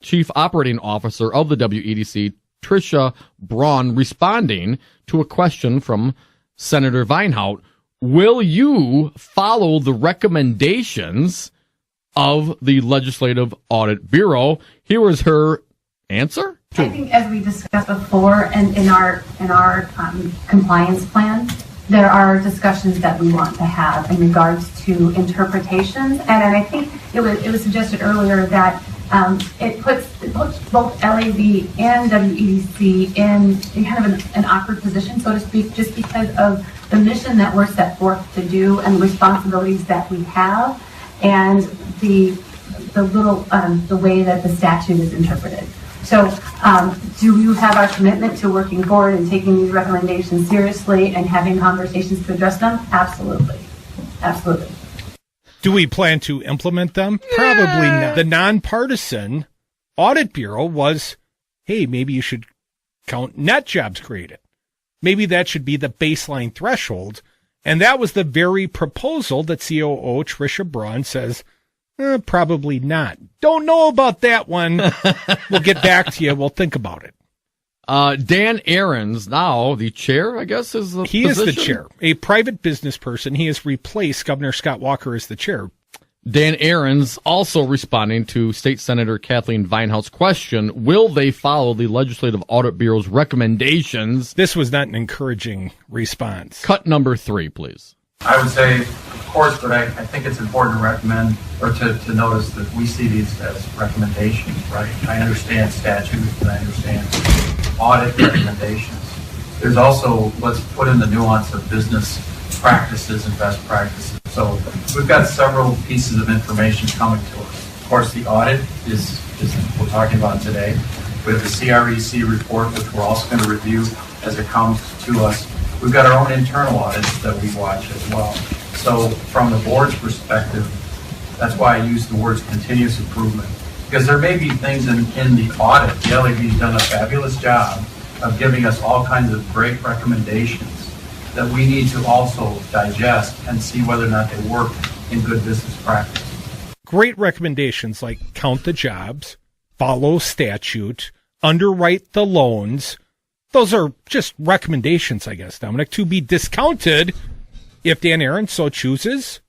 Chief Operating Officer of the WEDC, Tricia Braun, responding to a question from Senator Weinhaut. Will you follow the recommendations of the Legislative Audit Bureau? Here was her answer. I think, as we discussed before, and in our compliance plan, there are discussions that we want to have in regards to interpretations, and I think it was suggested earlier that it puts both LAB and WEDC in kind of an awkward position, so to speak, just because of the mission that we're set forth to do and the responsibilities that we have, and the way that the statute is interpreted. So do you have our commitment to working forward and taking these recommendations seriously and having conversations to address them? Absolutely. Absolutely. Do we plan to implement them? Probably not. The nonpartisan Audit Bureau was, hey, maybe you should count net jobs created. Maybe that should be the baseline threshold. And that was the very proposal that COO Tricia Braun says, probably not. Don't know about that one. We'll get back to you. We'll think about it. Dan Ahrens, now the chair, I guess, is the He position? is the chair. A private business person. He has replaced Governor Scott Walker as the chair. Dan Ahrens also responding to State Senator Kathleen Weinhaut's question, will they follow the Legislative Audit Bureau's recommendations? This was not an encouraging response. Cut number 3, please. I would say, of course, but I think it's important to recommend or to notice that we see these as recommendations, right? I understand statutes and I understand audit recommendations. There's also, let's put in the nuance of business practices and best practices. So we've got several pieces of information coming to us. Of course, the audit is we're talking about today. We have the CREC report, which we're also going to review as it comes to us. We've got our own internal audits that we watch as well. So from the board's perspective, that's why I use the words continuous improvement, because there may be things in the audit. The LAB's done a fabulous job of giving us all kinds of great recommendations that we need to also digest and see whether or not they work in good business practice. Great recommendations like count the jobs, follow statute, underwrite the loans. Those are just recommendations, I guess, Dominic, to be discounted if Dan Ahrens so chooses